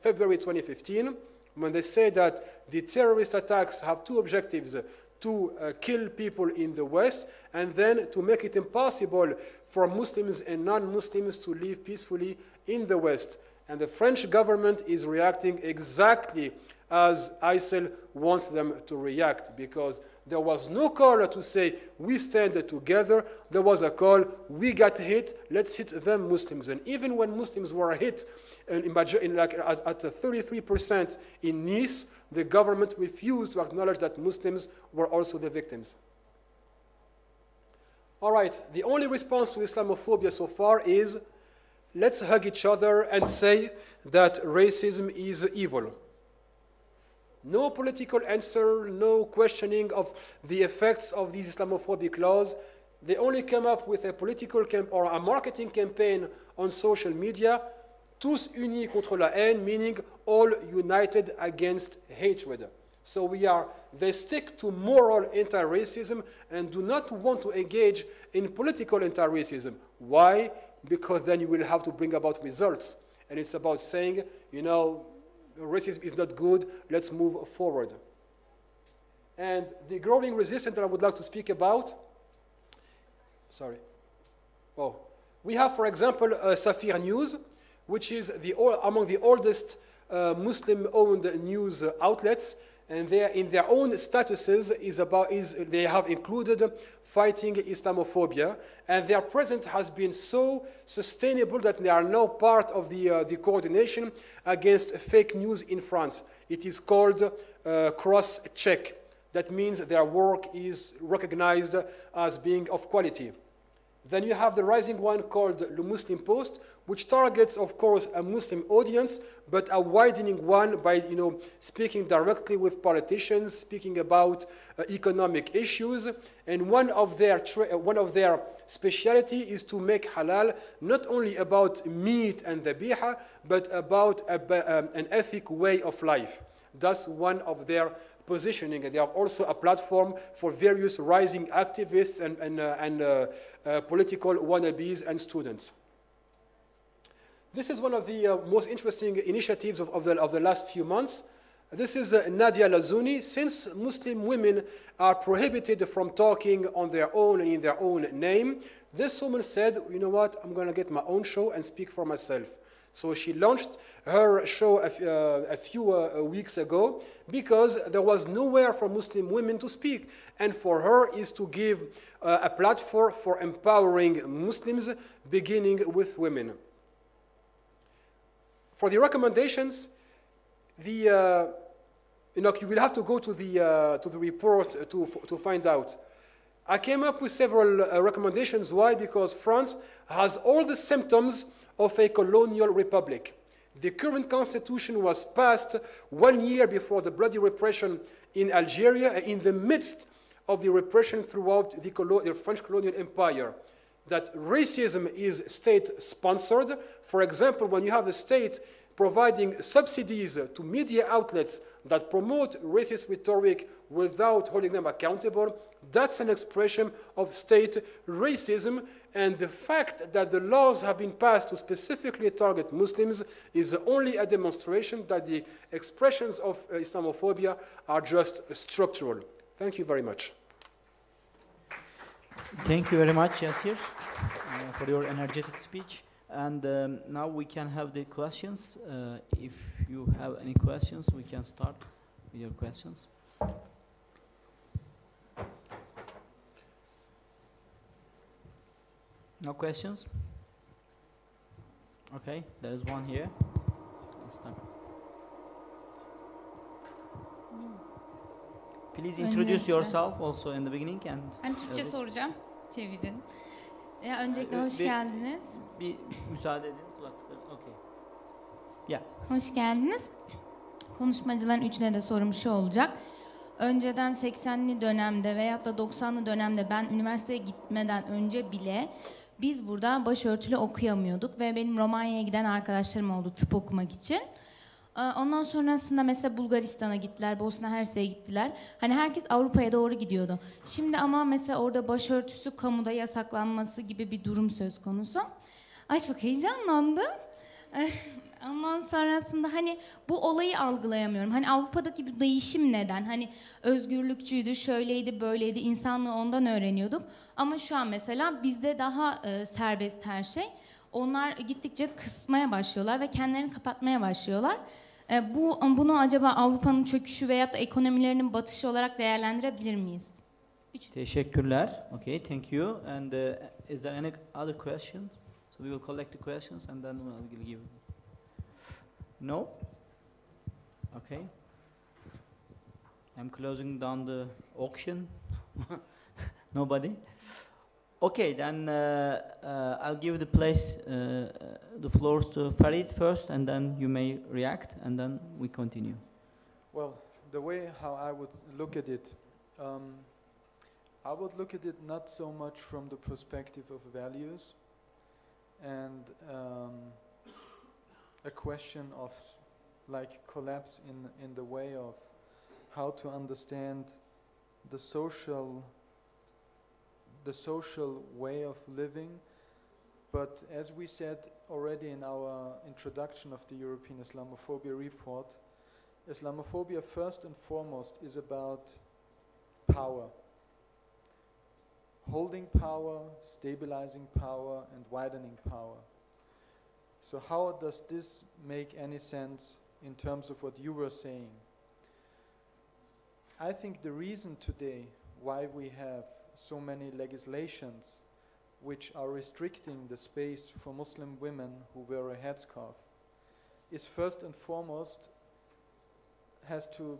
February 2015, when they say that the terrorist attacks have 2 objectives, to kill people in the West, and then to make it impossible for Muslims and non-Muslims to live peacefully in the West. And the French government is reacting exactly as ISIL wants them to react, because there was no call to say, we stand together. There was a call, we got hit, let's hit them Muslims. And even when Muslims were hit at 33% in Nice, the government refused to acknowledge that Muslims were also the victims. All right, the only response to Islamophobia so far is, let's hug each other and say that racism is evil. No political answer, no questioning of the effects of these Islamophobic laws. They only come up with a political or a marketing campaign on social media, tous unis contre la haine, meaning all united against hatred. So they stick to moral anti-racism and do not want to engage in political anti-racism. Why? Because then you will have to bring about results. And it's about saying, you know, racism is not good, let's move forward. And the growing resistance that I would like to speak about, we have, for example, Safir News, which is among the oldest Muslim-owned news outlets, and in their own statuses they have included fighting Islamophobia, and their presence has been so sustainable that they are now part of the coordination against fake news in France. It is called cross-check. That means their work is recognized as being of quality. Then you have the rising one called Le Muslim Post, which targets, of course, a Muslim audience, but a widening one by, speaking directly with politicians, speaking about economic issues. And one of their speciality is to make halal not only about meat and dhabiha, but about an ethic way of life. That's one of their positioning. And they have also a platform for various rising activists and political wannabes and students. This is one of the most interesting initiatives of the last few months. This is Nadia Lazouni. Since Muslim women are prohibited from talking on their own and in their own name, this woman said, you know what, I'm going to get my own show and speak for myself. So she launched her show a few weeks ago because there was nowhere for Muslim women to speak. And for her is to give a platform for empowering Muslims, beginning with women. For the recommendations, you will have to go to the report to find out. I came up with several recommendations. Why? Because France has all the symptoms of a colonial republic. The current constitution was passed 1 year before the bloody repression in Algeria, in the midst of the repression throughout the French colonial empire. That racism is state-sponsored. For example, when you have the state providing subsidies to media outlets that promote racist rhetoric without holding them accountable, that's an expression of state racism. And the fact that the laws have been passed to specifically target Muslims is only a demonstration that the expressions of Islamophobia are just structural. Thank you very much. Thank you very much, Yasser, for your energetic speech. And now we can have the questions. If you have any questions, we can start with your questions. No questions? Okay, there is one here. Please introduce yourself also in the beginning and. Ben Türkçe soracağım. Çevirin. Öncelikle hoş geldiniz. Bir müsaade edin. Okay. Yeah. Hoş geldiniz. Konuşmacıların üçüne de sorum şu olacak. Önceden 80'li dönemde veyahut da 90'lı dönemde ben üniversiteye gitmeden önce bile biz burada başörtülü okuyamıyorduk ve benim Romanya'ya giden arkadaşlarım oldu tıp okumak için. Ondan sonrasında mesela Bulgaristan'a gittiler, Bosna Hersek'e gittiler. Hani herkes Avrupa'ya doğru gidiyordu. Şimdi ama mesela orada başörtüsü kamuda yasaklanması gibi bir durum söz konusu. Ay çok heyecanlandım. Ondan sonrasında hani bu olayı algılayamıyorum. Hani Avrupa'daki bir değişim neden? Hani özgürlükçüydü, şöyleydi, böyleydi, insanlığı ondan öğreniyorduk. Ama şu an mesela bizde daha serbest her şey. Onlar gittikçe kısmaya başlıyorlar ve kendilerini kapatmaya başlıyorlar. Bunu acaba Avrupa'nın çöküşü veyahut da ekonomilerinin batışı olarak değerlendirebilir miyiz? Teşekkürler. Okay, thank you. And is there any other questions? So we will collect the questions and then we will give. No? Okay. I'm closing down the auction. Nobody? Okay, then I'll give the floors to Farid first, and then you may react, and then we continue. Well, the way how I would look at it, I would look at it not so much from the perspective of values and a question of like collapse in the way of how to understand the social way of living. But as we said already in our introduction of the European Islamophobia report, Islamophobia first and foremost is about power. Holding power, stabilizing power, and widening power. So how does this make any sense in terms of what you were saying? I think the reason today why we have so many legislations which are restricting the space for Muslim women who wear a headscarf is first and foremost has to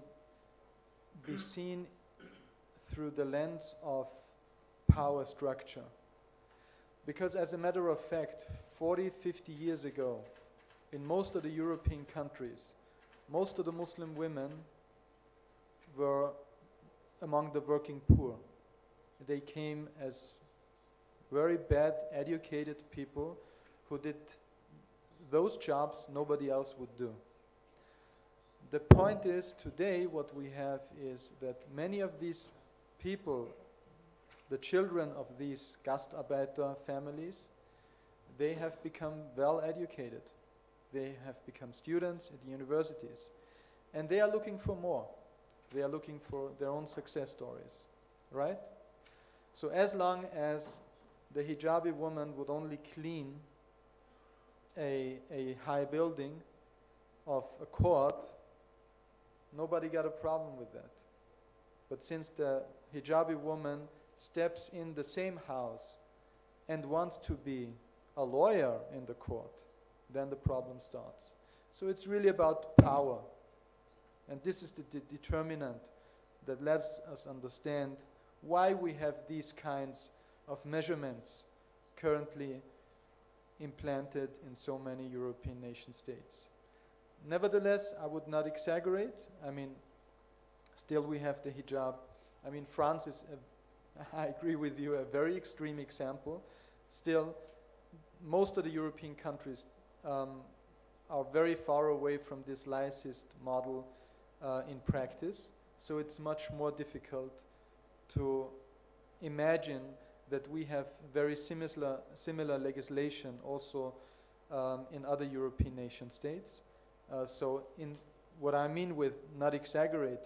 be seen through the lens of power structure. Because as a matter of fact, 40, 50 years ago, in most of the European countries, most of the Muslim women were among the working poor. They came as very bad educated people who did those jobs nobody else would do. The point is, today what we have is that many of these people, the children of these Gastarbeiter families, they have become well educated. They have become students at the universities. And they are looking for more. They are looking for their own success stories, right? So as long as the hijabi woman would only clean a high building of a court, nobody got a problem with that. But since the hijabi woman steps in the same house and wants to be a lawyer in the court, then the problem starts. So it's really about power. And this is the determinant that lets us understand why we have these kinds of measurements currently implanted in so many European nation states. Nevertheless, I would not exaggerate. I mean, still we have the hijab. I mean, France is, I agree with you, a very extreme example. Still, most of the European countries are very far away from this laicist model in practice. So it's much more difficult to imagine that we have very similar legislation also in other European nation states. So in what I mean with not exaggerate,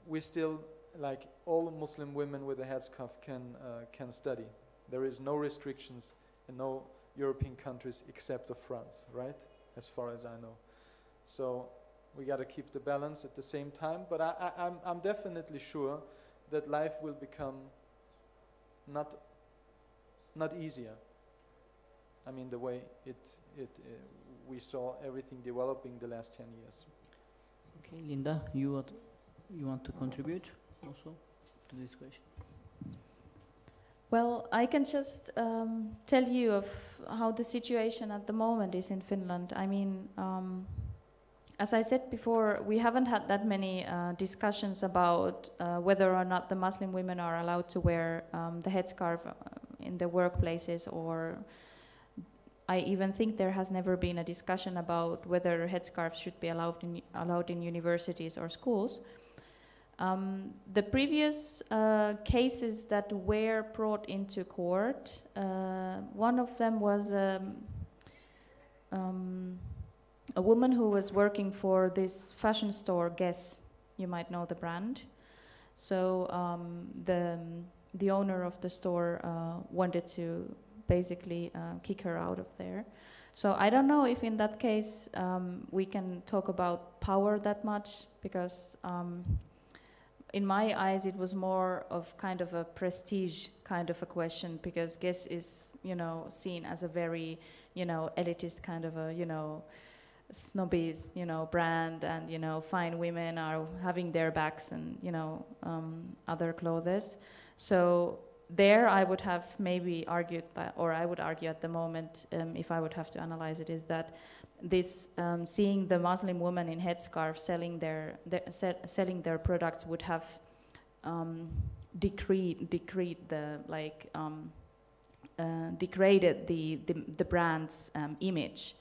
we still, like all Muslim women with a headscarf can study. There is no restrictions in no European countries except of France, right? As far as I know. So we got to keep the balance at the same time, but I'm definitely sure that life will become not easier. I mean, the way we saw everything developing the last 10 years. Okay, Linda, you want to contribute also to this question? Well, I can just tell you of how the situation at the moment is in Finland. I mean, as I said before, we haven't had that many discussions about whether or not the Muslim women are allowed to wear the headscarf in their workplaces, or I even think there has never been a discussion about whether headscarves should be allowed in universities or schools. The previous cases that were brought into court, one of them was a woman who was working for this fashion store, Guess. You might know the brand. So the owner of the store wanted to basically kick her out of there. So I don't know if in that case we can talk about power that much, because in my eyes it was more of kind of a prestige kind of a question, because Guess is, seen as a very, elitist kind of a, snobbies, brand, and, fine women are having their backs and, other clothes. So there I would have maybe argued that, or I would argue at the moment, if I would have to analyze it, is that this seeing the Muslim woman in headscarf selling their products would have degraded the brand's image,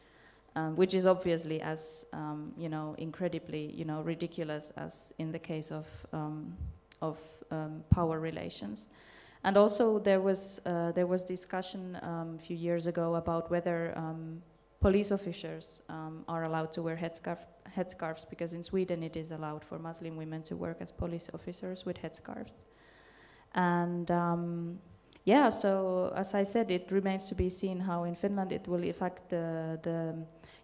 which is obviously as incredibly ridiculous as in the case of power relations. And also there was discussion a few years ago about whether police officers are allowed to wear headscarves, because in Sweden it is allowed for Muslim women to work as police officers with headscarves. And so as I said, it remains to be seen how in Finland it will affect the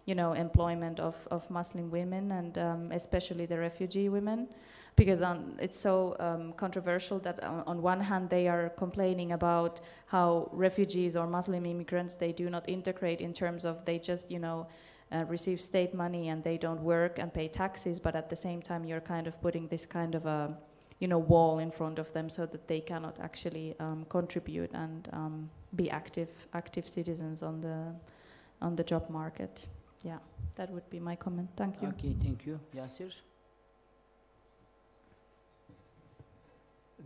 employment of Muslim women, and especially the refugee women, because it's so controversial that on one hand they are complaining about how refugees or Muslim immigrants, they do not integrate in terms of they just receive state money and they don't work and pay taxes, but at the same time you're kind of putting this kind of a wall in front of them so that they cannot actually contribute and be active citizens on the job market. Yeah, that would be my comment. Thank you. Okay, thank you. Yasser?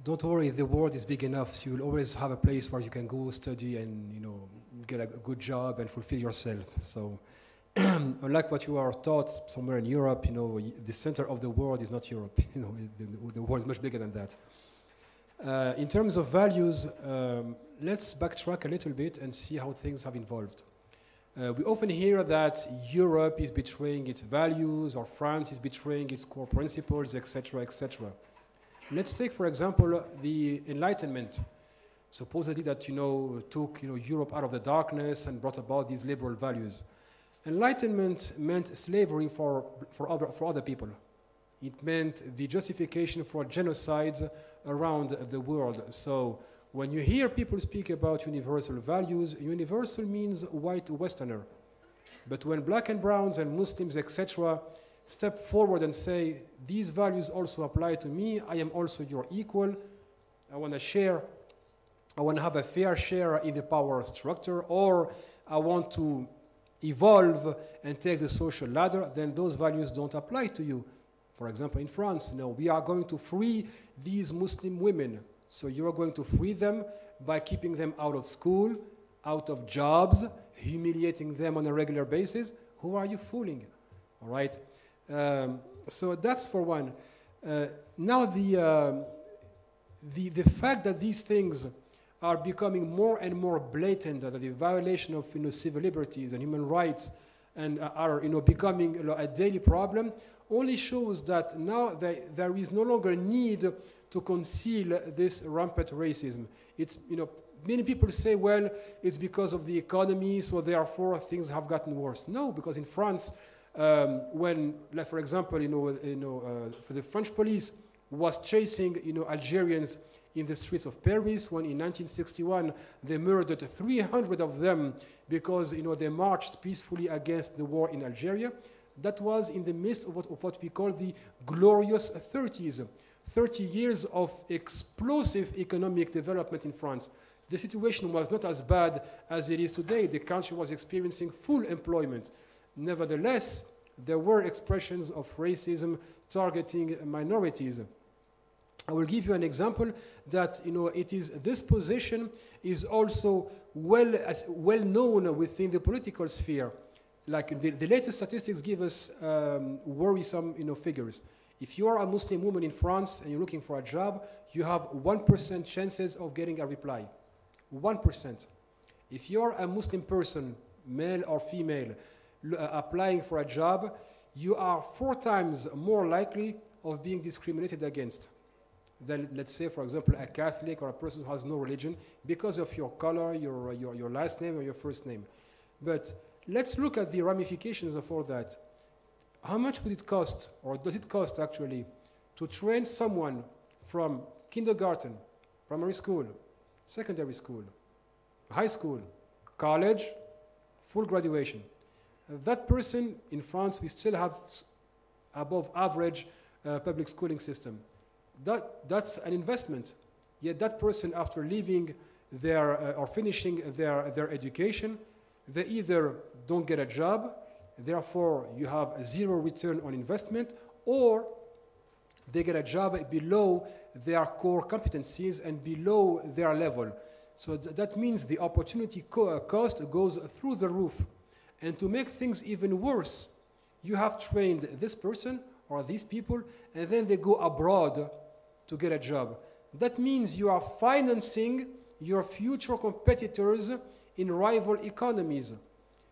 Don't worry, the world is big enough, so you'll always have a place where you can go study and get a good job and fulfill yourself. So unlike what you are taught somewhere in Europe, the center of the world is not Europe. The world is much bigger than that. In terms of values, let's backtrack a little bit and see how things have evolved. We often hear that Europe is betraying its values, or France is betraying its core principles, etc., etc. Let's take, for example, the Enlightenment, supposedly that took Europe out of the darkness and brought about these liberal values. Enlightenment meant slavery for other people. It meant the justification for genocides around the world. So when you hear people speak about universal values, universal means white Westerner. But when black and browns and Muslims, etc., step forward and say, these values also apply to me, I am also your equal, I want to share, I want to have a fair share in the power structure, or I want to evolve and take the social ladder, then those values don't apply to you. For example, in France, we are going to free these Muslim women. So you are going to free them by keeping them out of school, out of jobs, humiliating them on a regular basis, who are you fooling? All right? So that's for one. Now the fact that these things are becoming more and more blatant, that the violation of civil liberties and human rights and are becoming a daily problem, only shows that now there is no longer need to conceal this rampant racism. It's many people say, well, it's because of the economy, so therefore things have gotten worse. No, because in France, when, like for example, for the French police was chasing Algerians in the streets of Paris, when in 1961 they murdered 300 of them because they marched peacefully against the war in Algeria. That was in the midst of what we call the glorious 30s, 30 years of explosive economic development in France. The situation was not as bad as it is today. The country was experiencing full employment. Nevertheless, there were expressions of racism targeting minorities. I will give you an example that this position is also well known within the political sphere. Like the latest statistics give us worrisome figures. If you are a Muslim woman in France and you're looking for a job, you have 1% chances of getting a reply. 1%. If you're a Muslim person, male or female, applying for a job, you are 4 times more likely of being discriminated against than, let's say, for example, a Catholic or a person who has no religion because of your color, your last name or your first name. But let's look at the ramifications of all that. How much would it cost, or does it cost actually, to train someone from kindergarten, primary school, secondary school, high school, college, full graduation? That person in France, we still have above average public schooling system. That's an investment. Yet that person, after leaving or finishing their education, they either don't get a job, therefore you have a 0 return on investment, or they get a job below their core competencies and below their level. So that means the opportunity cost goes through the roof. And to make things even worse, you have trained this person or these people, and then they go abroad to get a job. That means you are financing your future competitors in rival economies.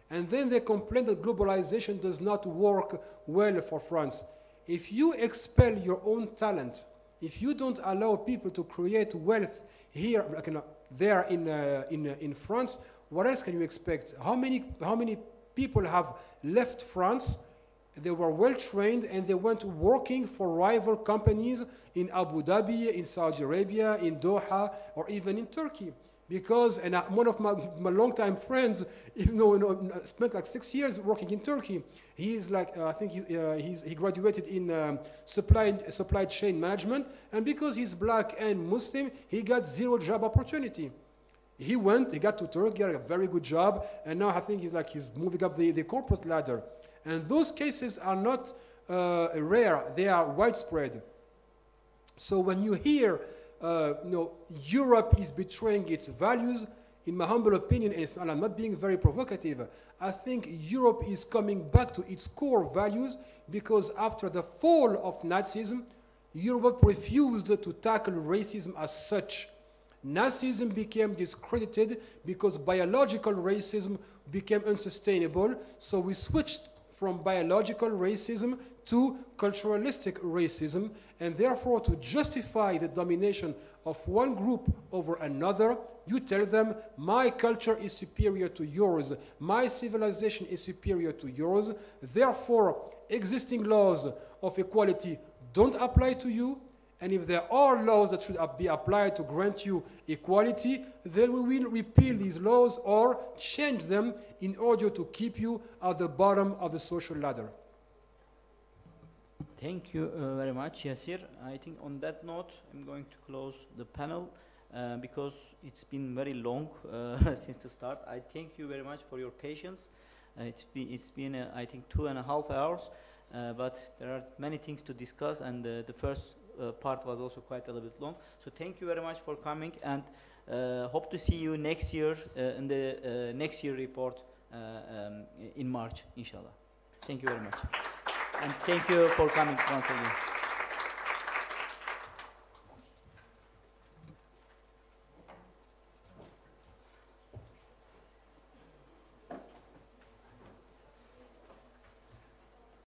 And then they complain that globalization does not work well for France. If you expel your own talent, if you don't allow people to create wealth here, there in France, what else can you expect? How many people have left France? They were well trained and they went working for rival companies in Abu Dhabi, in Saudi Arabia, in Doha, or even in Turkey. Because, and one of my longtime friends spent like 6 years working in Turkey. He is like, I think he graduated in supply chain management, and because he's black and Muslim, he got 0 job opportunity. He got to Turkey, got a very good job, and now I think he's moving up the corporate ladder. And those cases are not rare, they are widespread. So when you hear Europe is betraying its values, in my humble opinion, and I'm not being very provocative, I think Europe is coming back to its core values, because after the fall of Nazism, Europe refused to tackle racism as such. Nazism became discredited because biological racism became unsustainable, so we switched from biological racism to culturalistic racism, and therefore to justify the domination of one group over another, you tell them, my culture is superior to yours, my civilization is superior to yours, therefore existing laws of equality don't apply to you, and if there are laws that should be applied to grant you equality, then we will repeal these laws or change them in order to keep you at the bottom of the social ladder. Thank you very much, Yasser. I think on that note, I'm going to close the panel because it's been very long since the start. I thank you very much for your patience. It's been I think 2.5 hours, but there are many things to discuss, and the first part was also quite a little bit long. So thank you very much for coming, and hope to see you next year in the next year report in March, inshallah. Thank you very much. And thank you for coming once again.